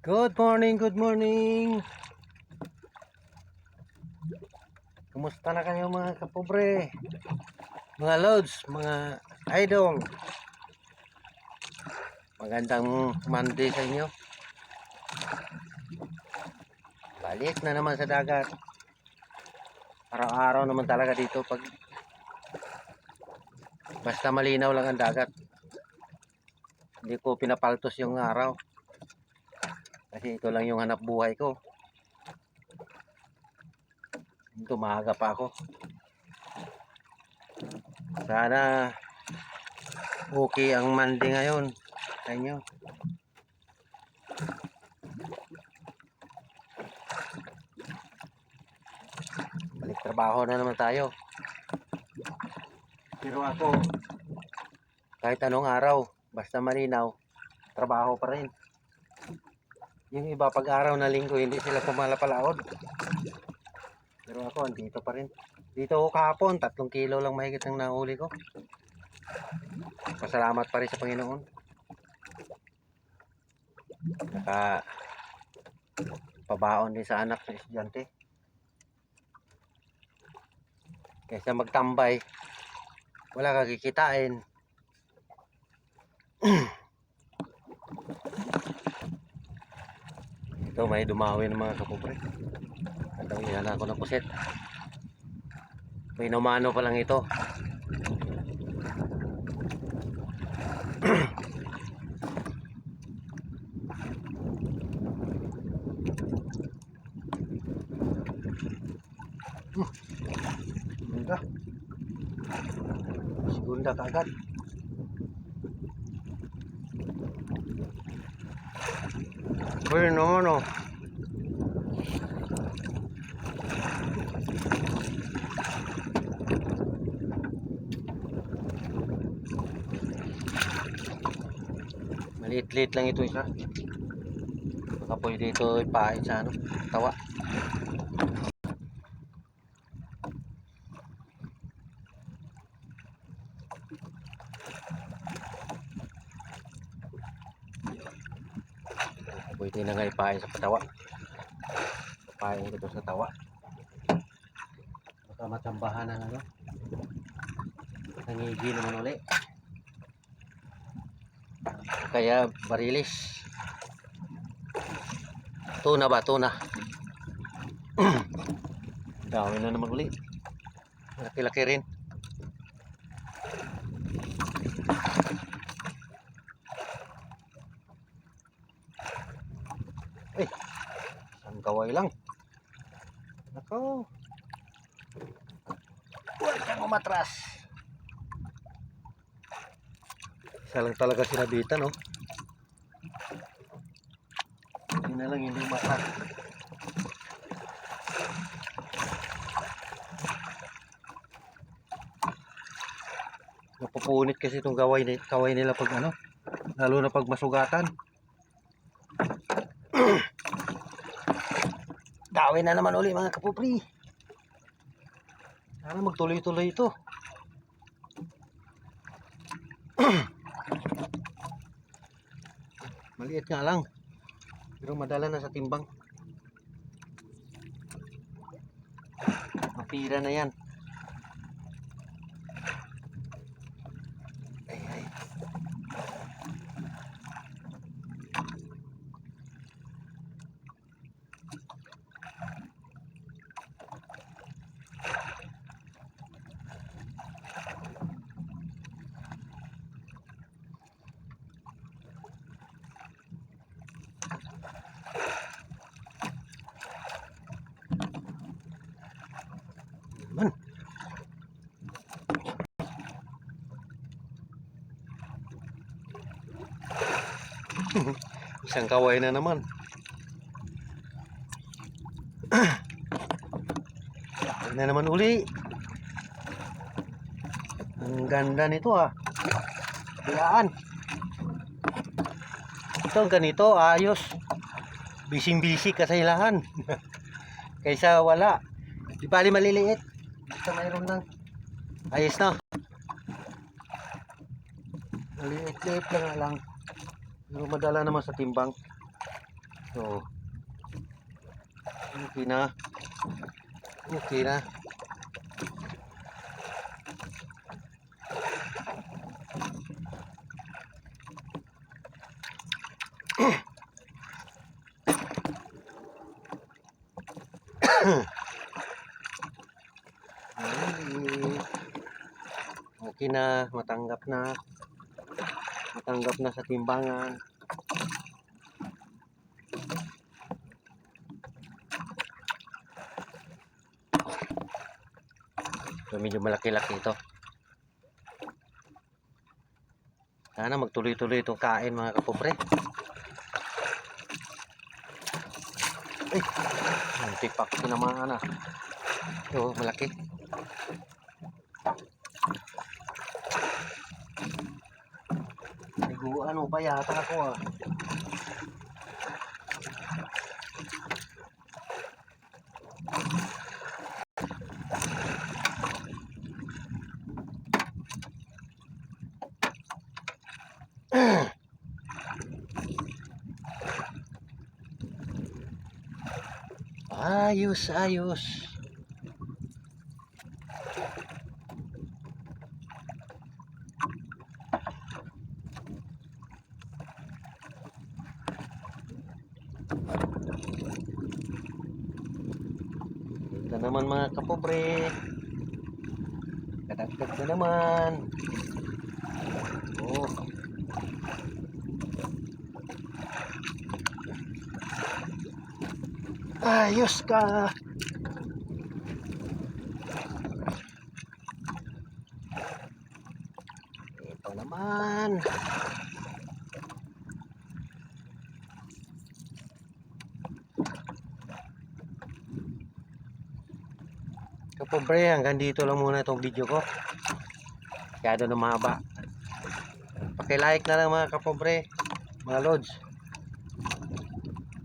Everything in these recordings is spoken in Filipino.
Good morning, good morning. Kumusta na kayo mga kapobre? Mga loads, mga idol. Magandang Monday sa inyo. Balik na naman sa dagat. Araw-araw naman talaga dito pag basta malinaw lang ang dagat. Hindi ko pinapaltos yung araw. Kasi ito lang yung hanap buhay ko. Tumaga pa ako. Sana okay ang Monday ngayon sa inyo. Balik trabaho na naman tayo. Pero ako, kahit anong araw, basta malinaw, trabaho pa rin. Yung iba pag araw na linggo, hindi sila pumalapalaod. Pero ako, andito pa rin. Dito ako kahapon, 3 kilo lang mahigit ang nahuli ko. Pasalamat pa rin sa Panginoon. Naka pabaon din sa anak ng estudyante. Kaysa magtambay, wala kang kikitain. Ito may dumawi ng mga kapobre. Natawihan ako ng puset. May numano pa lang ito. Segunda. Segunda kagad. Uy, naman oh. Maliit-liit lang ito isa. Baka pwede ito ipain sa ano, tawa. Pwede na nga ipain sa patawa. Ipain ko ito sa tawa. Baka matsambahan ng ano. Nangigi naman ulit. Kaya barilis. Tuna ba? Tuna. Dami na naman ulit. Laki-laki rin. Eh, isang kaway lang. Nako. Huwag kang umatras. Isa lang talaga sinabitan, no? Hindi na lang, hindi umatras. Napupunit kasi itong kaway nila pag ano, lalo na pag masugatan. Dawin na naman uli mga kapupri. Sana magtuloy-tuloy ito. Maliit nga lang. Pero madala na sa timbang. Mapira na yan. Ay, ay. Man. Isang kaway na naman. Na naman uli. Ang ganda nito ah. Kayaan. Ito ganito ayos. Bising-bisig kasailahan. Kaysa wala. Di bali maliliit. Basta mayroon lang. Ayos na. Maliit-liit lang. Pero madala naman sa timbang. So, okay na. Okay na. Okay na, matanggap na. Matanggap na sa timbangan. So, medyo malaki-laki ito. Sana magtuloy-tuloy itong kain mga kapobre. Ay, muntik pa ako tinamaan ah. Ito, malaki. Ano pa yata ako ah. Ayos, ayos. Ito naman mga kapobre. Kadagdag na naman. Oh. Ayos ka. Ito naman. Kapobre, hanggang dito lang muna itong video ko. Masyado na mahaba. Paki-like na lang mga kapobre, mga lods.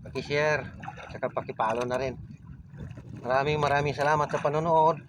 Paki-share, at saka paki-follow na rin. Maraming salamat sa panonood.